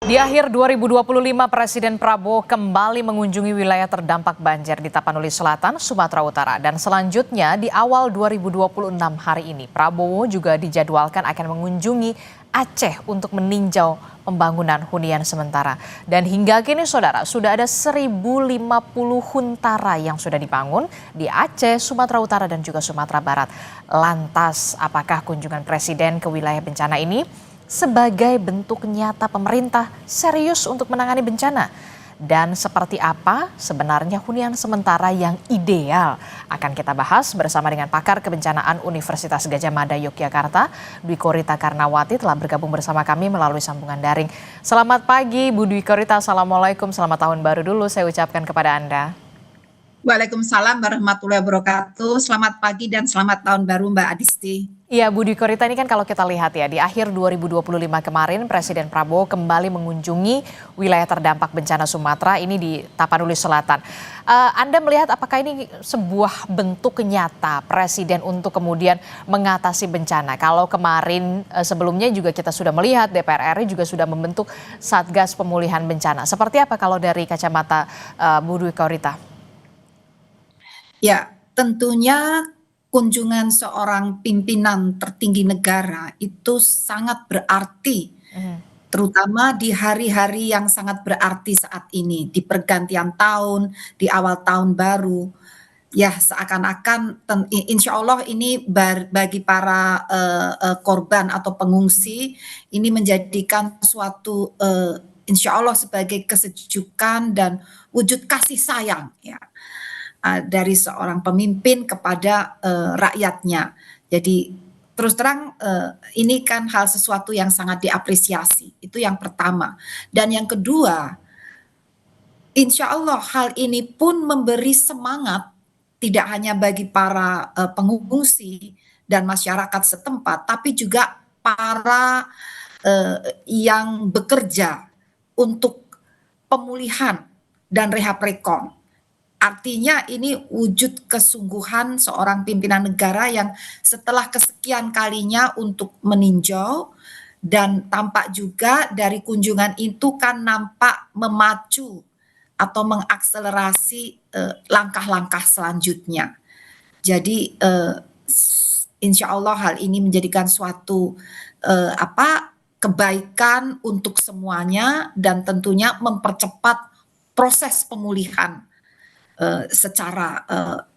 Di akhir 2025, Presiden Prabowo kembali mengunjungi wilayah terdampak banjir di Tapanuli Selatan, Sumatera Utara. Dan selanjutnya di awal 2026 hari ini, Prabowo juga dijadwalkan akan mengunjungi Aceh untuk meninjau pembangunan hunian sementara. Dan hingga kini saudara, sudah ada 1050 huntara yang sudah dibangun di Aceh, Sumatera Utara dan juga Sumatera Barat. Lantas, apakah kunjungan Presiden ke wilayah bencana ini sebagai bentuk nyata pemerintah serius untuk menangani bencana? Dan seperti apa sebenarnya hunian sementara yang ideal? Akan kita bahas bersama dengan pakar kebencanaan Universitas Gadjah Mada Yogyakarta, Dwi Korita Karnawati telah bergabung bersama kami melalui sambungan daring. Selamat pagi Bu Dwi Korita, Assalamualaikum, selamat tahun baru dulu saya ucapkan kepada Anda. Waalaikumsalam warahmatullahi wabarakatuh. Selamat pagi dan selamat tahun baru Mbak Adisti. Iya Bu Dwi Korita, ini kan kalau kita lihat ya di akhir 2025 kemarin Presiden Prabowo kembali mengunjungi wilayah terdampak bencana Sumatera ini di Tapanuli Selatan. Anda melihat apakah ini sebuah bentuk nyata Presiden untuk kemudian mengatasi bencana? Kalau kemarin sebelumnya juga kita sudah melihat DPR RI juga sudah membentuk Satgas Pemulihan Bencana. Seperti apa kalau dari kacamata Bu Dwi Korita? Ya, tentunya kunjungan seorang pimpinan tertinggi negara itu sangat berarti, terutama di hari-hari yang sangat berarti saat ini, di pergantian tahun, di awal tahun baru. Ya, seakan-akan insya Allah ini bagi para korban atau pengungsi, ini menjadikan suatu insya Allah sebagai kesejukan dan wujud kasih sayang ya. Dari seorang pemimpin kepada rakyatnya. Jadi terus terang ini kan hal sesuatu yang sangat diapresiasi. Itu yang pertama. Dan yang kedua, insya Allah hal ini pun memberi semangat tidak hanya bagi para pengungsi dan masyarakat setempat, tapi juga para yang bekerja untuk pemulihan dan rehab rekon. Artinya ini wujud kesungguhan seorang pimpinan negara yang setelah kesekian kalinya untuk meninjau, dan tampak juga dari kunjungan itu kan nampak memacu atau mengakselerasi langkah-langkah selanjutnya. Jadi insya Allah hal ini menjadikan suatu kebaikan untuk semuanya dan tentunya mempercepat proses pemulihan secara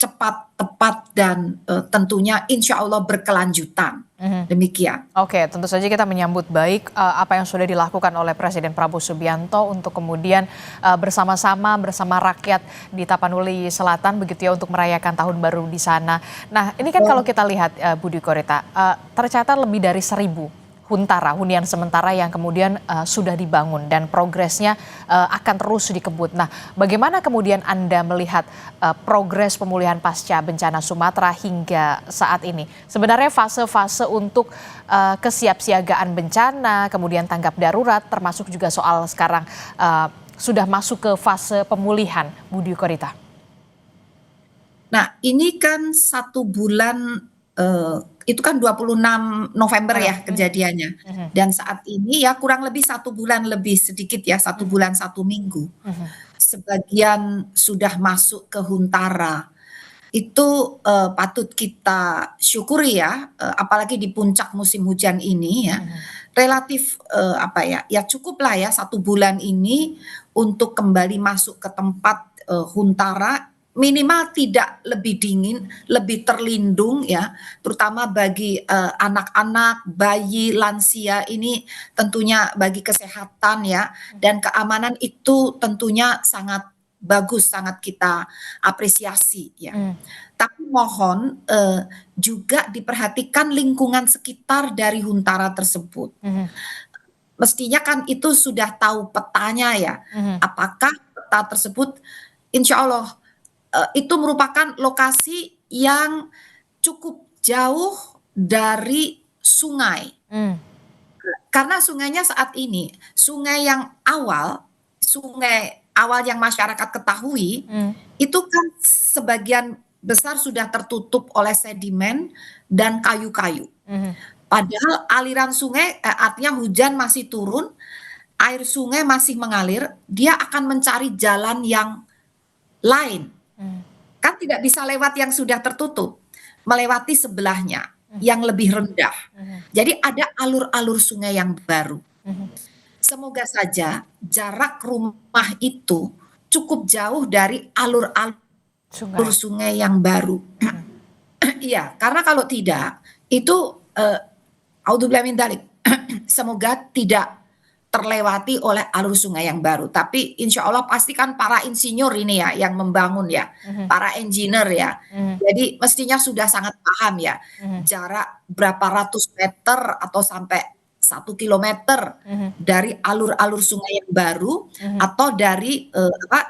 cepat, tepat, dan tentunya insya Allah berkelanjutan. Demikian. Oke, tentu saja kita menyambut baik apa yang sudah dilakukan oleh Presiden Prabowo Subianto untuk kemudian bersama-sama bersama rakyat di Tapanuli Selatan begitu ya untuk merayakan tahun baru di sana. Nah ini kan kalau kita lihat Bu Dwi Korita, tercatat lebih dari 1000 huntara, hunian sementara yang kemudian sudah dibangun dan progresnya akan terus dikebut. Nah, bagaimana kemudian Anda melihat progres pemulihan pasca bencana Sumatera hingga saat ini? Sebenarnya fase-fase untuk kesiapsiagaan bencana, kemudian tanggap darurat, termasuk juga soal sekarang sudah masuk ke fase pemulihan, Bu Dwi Korita. Nah, ini kan 1 bulan itu kan 26 November ya kejadiannya. Dan saat ini ya kurang lebih 1 bulan lebih sedikit ya, 1 bulan 1 minggu. Sebagian sudah masuk ke huntara. Itu patut kita syukuri ya, apalagi di puncak musim hujan ini ya. Relatif ya cukuplah ya 1 bulan ini untuk kembali masuk ke tempat huntara, minimal tidak lebih dingin, lebih terlindung ya, terutama bagi anak-anak, bayi, lansia ini tentunya bagi kesehatan ya, dan keamanan itu tentunya sangat bagus, sangat kita apresiasi ya. Tapi mohon juga diperhatikan lingkungan sekitar dari huntara tersebut. Mestinya kan itu sudah tahu petanya ya, apakah peta tersebut insya Allah itu merupakan lokasi yang cukup jauh dari sungai. Karena sungainya saat ini, sungai awal yang masyarakat ketahui, itu kan sebagian besar sudah tertutup oleh sedimen dan kayu-kayu. Padahal aliran sungai, artinya hujan masih turun, air sungai masih mengalir, dia akan mencari jalan yang lain. Kan tidak bisa lewat yang sudah tertutup, melewati sebelahnya yang lebih rendah. Jadi ada alur-alur sungai yang baru. Semoga saja jarak rumah itu cukup jauh dari alur-alur sungai yang baru. Iya, karena kalau tidak, itu audzubillahi min dzalik. Semoga tidak terlewati oleh alur sungai yang baru. Tapi insya Allah pasti kan para insinyur ini ya yang membangun ya, para engineer ya. Jadi mestinya sudah sangat paham ya, jarak berapa ratus meter atau sampai 1 kilometer dari alur-alur sungai yang baru atau dari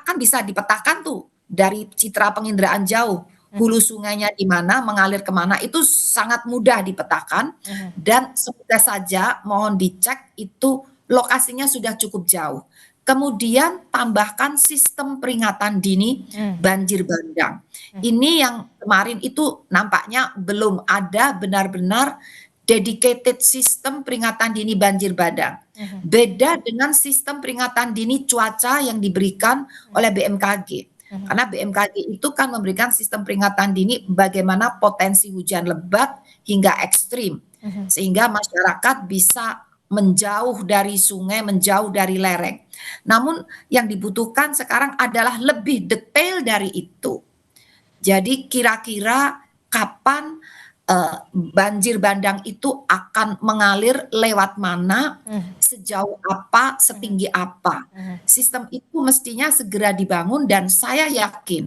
kan bisa dipetakan tuh dari citra penginderaan jauh. Hulu sungainya di mana, mengalir kemana, itu sangat mudah dipetakan. Dan semoga saja mohon dicek itu lokasinya sudah cukup jauh. Kemudian tambahkan sistem peringatan dini banjir bandang. Ini yang kemarin itu nampaknya belum ada benar-benar dedicated sistem peringatan dini banjir bandang. Beda dengan sistem peringatan dini cuaca yang diberikan oleh BMKG. Karena BMKG itu kan memberikan sistem peringatan dini bagaimana potensi hujan lebat hingga ekstrim. Sehingga masyarakat bisa menjauh dari sungai, menjauh dari lereng. Namun yang dibutuhkan sekarang adalah lebih detail dari itu. Jadi kira-kira kapan banjir bandang itu akan mengalir lewat mana, sejauh apa, setinggi apa. Sistem itu mestinya segera dibangun dan saya yakin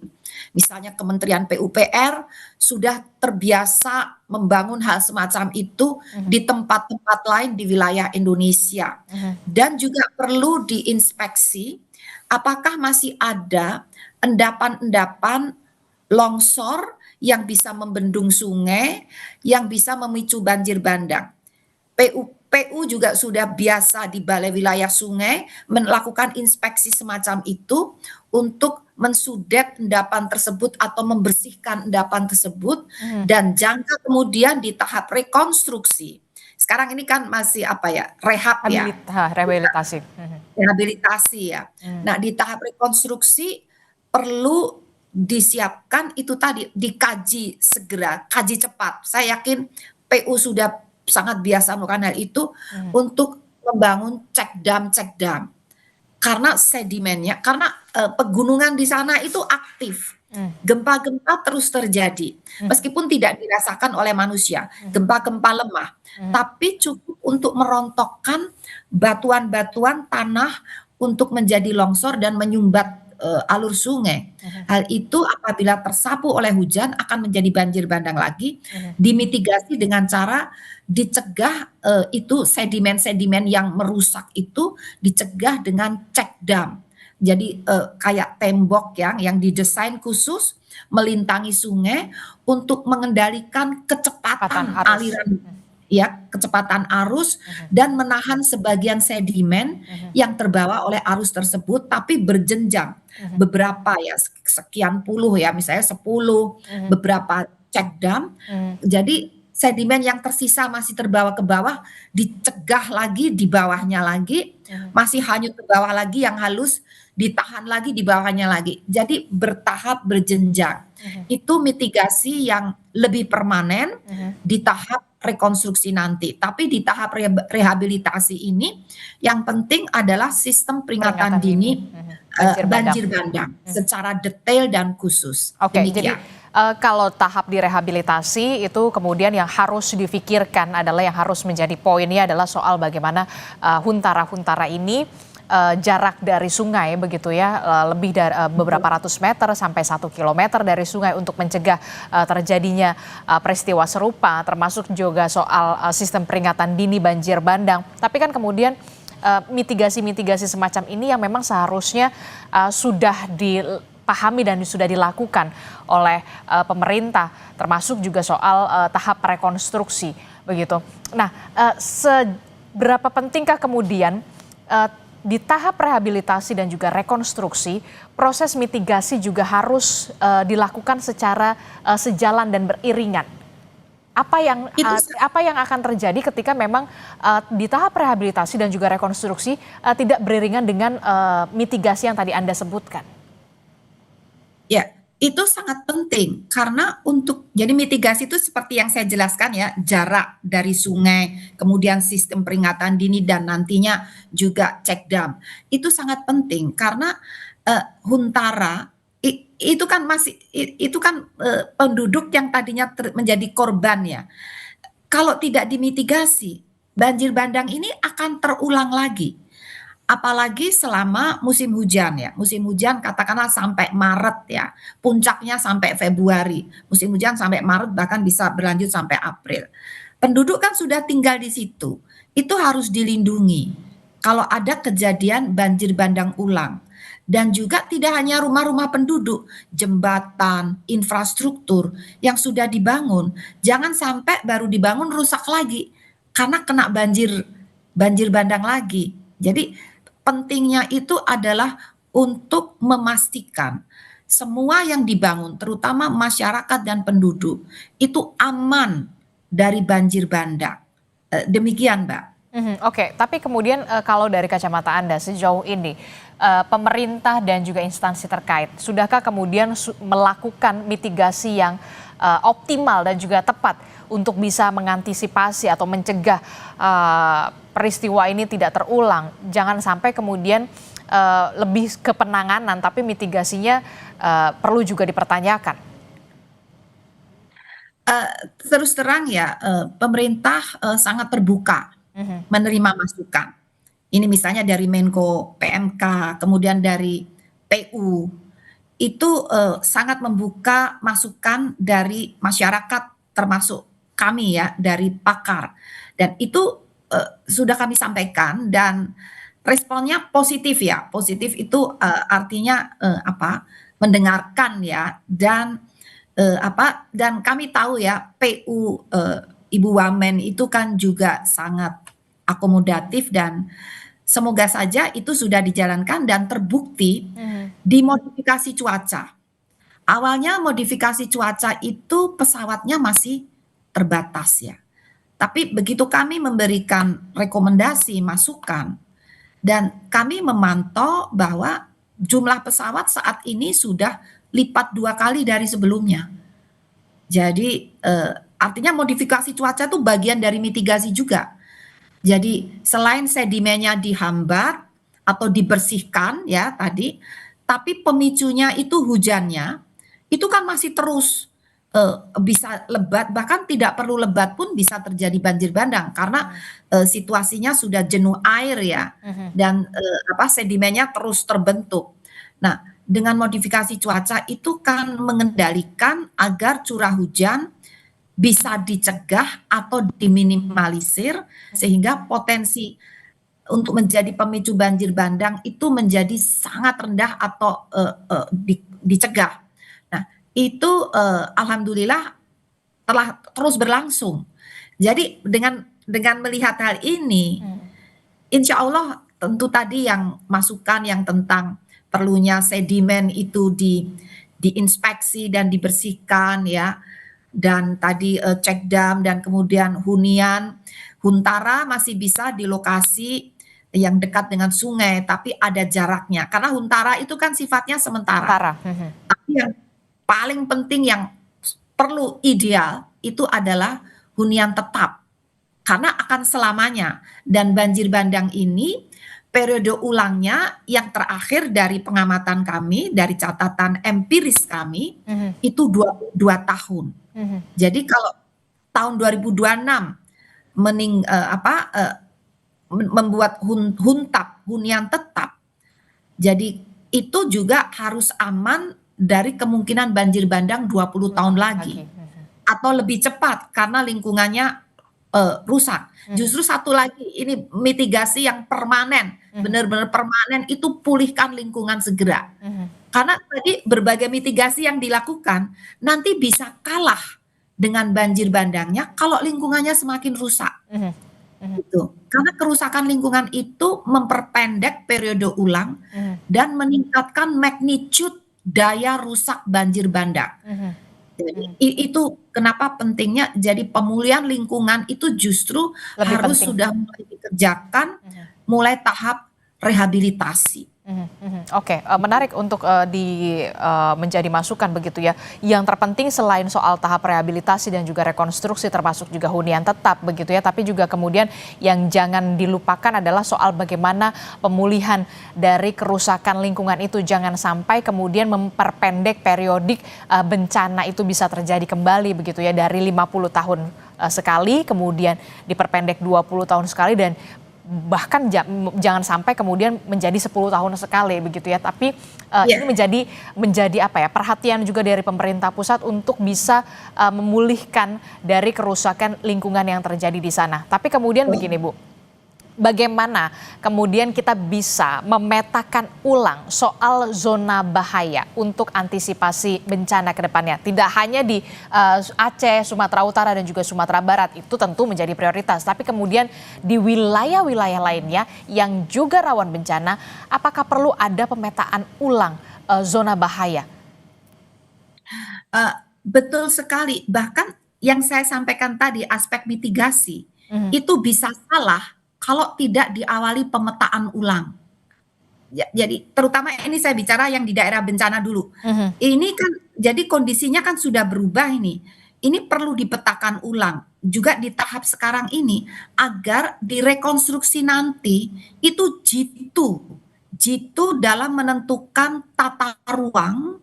misalnya Kementerian PUPR sudah terbiasa membangun hal semacam itu di tempat-tempat lain di wilayah Indonesia. Dan juga perlu diinspeksi apakah masih ada endapan-endapan longsor yang bisa membendung sungai, yang bisa memicu banjir bandang. PU juga sudah biasa di balai wilayah sungai melakukan inspeksi semacam itu untuk mensudet endapan tersebut atau membersihkan endapan tersebut dan jangka kemudian di tahap rekonstruksi. Sekarang ini kan masih apa ya, rehab ya. Rehabilitasi. Rehabilitasi ya. Nah, di tahap rekonstruksi perlu disiapkan itu tadi, dikaji segera, kaji cepat. Saya yakin PU sudah sangat biasa melakukan hal itu untuk membangun cek dam. Karena sedimennya, karena pegunungan di sana itu aktif. Gempa-gempa terus terjadi. Meskipun tidak dirasakan oleh manusia, gempa-gempa lemah. Tapi cukup untuk merontokkan batuan-batuan tanah untuk menjadi longsor dan menyumbat alur sungai. Hal itu apabila tersapu oleh hujan akan menjadi banjir bandang lagi, dimitigasi dengan cara dicegah itu sedimen-sedimen yang merusak itu dicegah dengan cek dam. Jadi kayak tembok yang didesain khusus melintangi sungai untuk mengendalikan kecepatan aliran ya, kecepatan arus dan menahan sebagian sedimen yang terbawa oleh arus tersebut tapi berjenjang. Beberapa ya, sekian puluh ya, misalnya 10, beberapa cek dam. Jadi sedimen yang tersisa masih terbawa ke bawah dicegah lagi di bawahnya lagi, masih hanyut ke bawah lagi yang halus ditahan lagi di bawahnya lagi. Jadi bertahap berjenjang. Itu mitigasi yang lebih permanen di tahap rekonstruksi nanti. Tapi di tahap rehabilitasi ini yang penting adalah sistem peringatan dini banjir bandang secara detail dan khusus. Oke, jadi kalau tahap direhabilitasi itu kemudian yang harus difikirkan adalah yang harus menjadi poinnya adalah soal bagaimana huntara-huntara ini jarak dari sungai begitu ya, lebih dari beberapa ratus meter sampai 1 kilometer dari sungai untuk mencegah terjadinya peristiwa serupa, termasuk juga soal sistem peringatan dini banjir bandang. Tapi kan kemudian mitigasi-mitigasi semacam ini yang memang seharusnya sudah dipahami dan sudah dilakukan oleh pemerintah, termasuk juga soal tahap rekonstruksi begitu. Nah, seberapa pentingkah kemudian di tahap rehabilitasi dan juga rekonstruksi, proses mitigasi juga harus dilakukan secara sejalan dan beriringan. Itu apa yang akan terjadi ketika memang di tahap rehabilitasi dan juga rekonstruksi tidak beriringan dengan mitigasi yang tadi Anda sebutkan? Ya, itu sangat penting karena jadi mitigasi itu seperti yang saya jelaskan ya, jarak dari sungai, kemudian sistem peringatan dini dan nantinya juga cek dam. Itu sangat penting karena Huntara itu kan penduduk yang tadinya menjadi korban ya. Kalau tidak dimitigasi, banjir bandang ini akan terulang lagi. Apalagi selama musim hujan ya, musim hujan katakanlah sampai Maret ya, puncaknya sampai Februari, musim hujan sampai Maret bahkan bisa berlanjut sampai April. Penduduk kan sudah tinggal di situ, itu harus dilindungi. Kalau ada kejadian banjir bandang ulang, dan juga tidak hanya rumah-rumah penduduk, jembatan, infrastruktur yang sudah dibangun, jangan sampai baru dibangun rusak lagi karena kena banjir bandang lagi. Jadi pentingnya itu adalah untuk memastikan semua yang dibangun, terutama masyarakat dan penduduk, itu aman dari banjir bandang. Demikian, Mbak. Oke, tapi kemudian kalau dari kacamata Anda sejauh ini, pemerintah dan juga instansi terkait, sudahkah kemudian melakukan mitigasi yang optimal dan juga tepat untuk bisa mengantisipasi atau mencegah peristiwa ini tidak terulang? Jangan sampai kemudian lebih ke penanganan, tapi mitigasinya perlu juga dipertanyakan. Terus terang ya, pemerintah sangat terbuka menerima masukan. Ini misalnya dari Menko PMK, kemudian dari PU, itu sangat membuka masukan dari masyarakat, termasuk kami ya, dari pakar. Dan itu sudah kami sampaikan dan responnya positif ya. Positif itu artinya mendengarkan ya, dan dan kami tahu ya PU Ibu Wamen itu kan juga sangat akomodatif dan semoga saja itu sudah dijalankan dan terbukti di modifikasi cuaca. Awalnya modifikasi cuaca itu pesawatnya masih terbatas ya. Tapi begitu kami memberikan rekomendasi, masukan, dan kami memantau bahwa jumlah pesawat saat ini sudah lipat 2 kali dari sebelumnya. Jadi artinya modifikasi cuaca itu bagian dari mitigasi juga. Jadi selain sedimennya dihambat atau dibersihkan ya tadi, tapi pemicunya itu hujannya, itu kan masih terus bisa lebat, bahkan tidak perlu lebat pun bisa terjadi banjir bandang karena situasinya sudah jenuh air ya, dan sedimennya terus terbentuk. Nah, dengan modifikasi cuaca itu kan mengendalikan agar curah hujan bisa dicegah atau diminimalisir sehingga potensi untuk menjadi pemicu banjir bandang itu menjadi sangat rendah atau dicegah. Nah, itu alhamdulillah telah terus berlangsung. Jadi dengan melihat hal ini, insya Allah tentu tadi yang masukan yang tentang perlunya sedimen itu diinspeksi dan dibersihkan ya. Dan tadi cek dam dan kemudian hunian, Huntara masih bisa di lokasi yang dekat dengan sungai, tapi ada jaraknya. Karena Huntara itu kan sifatnya sementara. Tapi yang paling penting yang perlu ideal itu adalah hunian tetap. Karena akan selamanya. Dan banjir bandang ini periode ulangnya yang terakhir dari pengamatan kami, dari catatan empiris kami, itu 22 tahun. Jadi kalau tahun 2026 membuat hunian tetap, jadi itu juga harus aman dari kemungkinan banjir bandang 20 tahun lagi atau lebih cepat karena lingkungannya rusak. Justru satu lagi, ini mitigasi yang permanen, benar-benar permanen, itu pulihkan lingkungan segera. Karena tadi berbagai mitigasi yang dilakukan nanti bisa kalah dengan banjir bandangnya kalau lingkungannya semakin rusak. Gitu. Karena kerusakan lingkungan itu memperpendek periode ulang dan meningkatkan magnitude daya rusak banjir bandang. Jadi itu kenapa pentingnya jadi pemulihan lingkungan itu justru Lebih harus penting. sudah mulai dikerjakan, mulai tahap rehabilitasi. Oke, menarik untuk, menjadi masukan begitu ya. Yang terpenting selain soal tahap rehabilitasi dan juga rekonstruksi termasuk juga hunian tetap begitu ya, tapi juga kemudian yang jangan dilupakan adalah soal bagaimana pemulihan dari kerusakan lingkungan itu. Jangan sampai kemudian memperpendek periodik, bencana itu bisa terjadi kembali begitu ya, dari 50 tahun, sekali, kemudian diperpendek 20 tahun sekali dan bahkan jangan sampai kemudian menjadi 10 tahun sekali begitu ya. Tapi ini Iya, menjadi apa ya, perhatian juga dari pemerintah pusat untuk bisa memulihkan dari kerusakan lingkungan yang terjadi di sana. Tapi kemudian begini Bu, bagaimana kemudian kita bisa memetakan ulang soal zona bahaya untuk antisipasi bencana ke depannya? Tidak hanya di Aceh, Sumatera Utara dan juga Sumatera Barat, itu tentu menjadi prioritas. Tapi kemudian di wilayah-wilayah lainnya yang juga rawan bencana, apakah perlu ada pemetaan ulang zona bahaya? eee, betul sekali. Bahkan yang saya sampaikan tadi aspek mitigasi, Mhm, itu bisa salah kalau tidak diawali pemetaan ulang. Jadi terutama ini saya bicara yang di daerah bencana dulu. mhm, Ini kan jadi kondisinya kan sudah berubah ini. Ini perlu dipetakan ulang juga di tahap sekarang ini agar direkonstruksi nanti itu jitu dalam menentukan tata ruang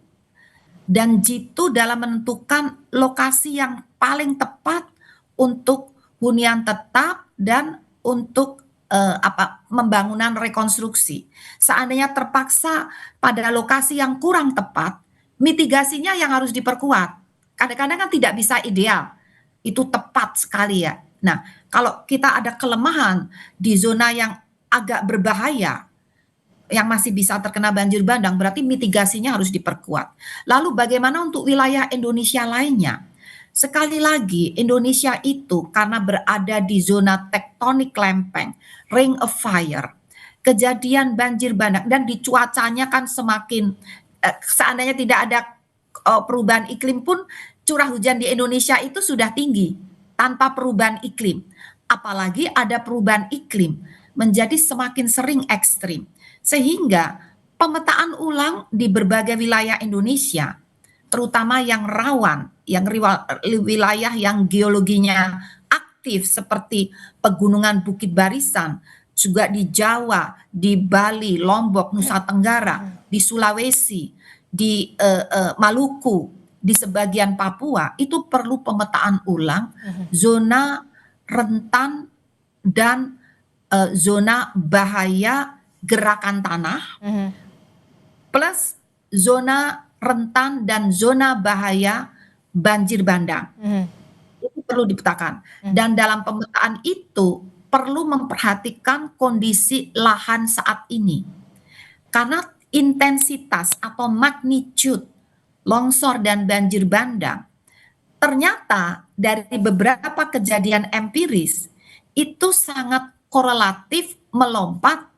dan jitu dalam menentukan lokasi yang paling tepat untuk hunian tetap dan untuk, pembangunan rekonstruksi. Seandainya terpaksa pada lokasi yang kurang tepat, mitigasinya yang harus diperkuat. Kadang-kadang kan tidak bisa ideal, itu tepat sekali ya. Nah, kalau kita ada kelemahan di zona yang agak berbahaya, yang masih bisa terkena banjir bandang, berarti mitigasinya harus diperkuat. Lalu bagaimana untuk wilayah Indonesia lainnya? Sekali lagi, Indonesia itu karena berada di zona tektonik lempeng, ring of fire, kejadian banjir bandang dan di cuacanya kan semakin seandainya tidak ada perubahan iklim pun curah hujan di Indonesia itu sudah tinggi tanpa perubahan iklim. Apalagi ada perubahan iklim menjadi semakin sering ekstrim. Sehingga pemetaan ulang di berbagai wilayah Indonesia, terutama yang rawan, yang wilayah yang geologinya aktif seperti pegunungan Bukit Barisan, juga di Jawa, di Bali, Lombok, Nusa Tenggara, di Sulawesi, di Maluku, di sebagian Papua, itu perlu pemetaan ulang zona rentan dan zona bahaya gerakan tanah mhm, plus zona rentan dan zona bahaya banjir bandang. mhm, Itu perlu dipetakan. mhm. Dan dalam pemetaan itu perlu memperhatikan kondisi lahan saat ini. Karena intensitas atau magnitude longsor dan banjir bandang ternyata dari beberapa kejadian empiris itu sangat korelatif melompat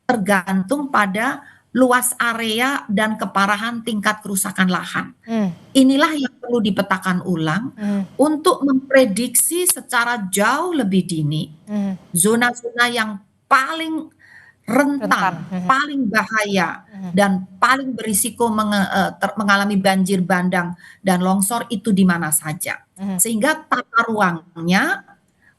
tergantung pada luas area dan keparahan tingkat kerusakan lahan. Mmm, Inilah yang perlu dipetakan ulang mhm, untuk memprediksi secara jauh lebih dini mhm. zona-zona yang paling Rentan, rentan, mhm, paling bahaya, mhm, dan paling berisiko mengalami banjir bandang dan longsor itu di mana saja. mhm, Sehingga tata ruangnya,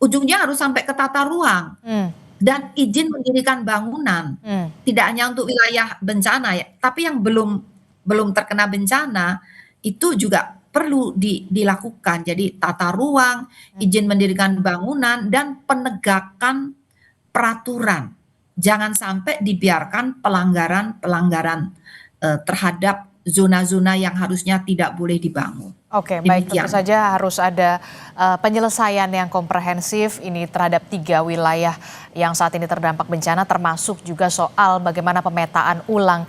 ujungnya harus sampai ke tata ruang mmm, dan izin mendirikan bangunan. mmm. Tidak hanya untuk wilayah bencana ya, tapi yang belum belum terkena bencana, itu juga perlu dilakukan. Jadi tata ruang, izin mendirikan bangunan, dan penegakan peraturan. Jangan sampai dibiarkan pelanggaran-pelanggaran, terhadap zona-zona yang harusnya tidak boleh dibangun. Oke, baik, tentu Demikian. saja harus ada penyelesaian yang komprehensif ini terhadap 3 wilayah yang saat ini terdampak bencana, termasuk juga soal bagaimana pemetaan ulang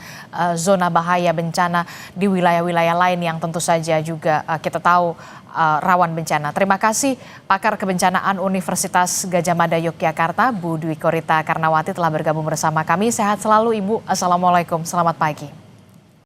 zona bahaya bencana di wilayah-wilayah lain yang tentu saja juga kita tahu rawan bencana. Terima kasih pakar kebencanaan Universitas Gadjah Mada Yogyakarta, Bu Dwi Korita Karnawati telah bergabung bersama kami. Sehat selalu Ibu. Assalamualaikum, selamat pagi.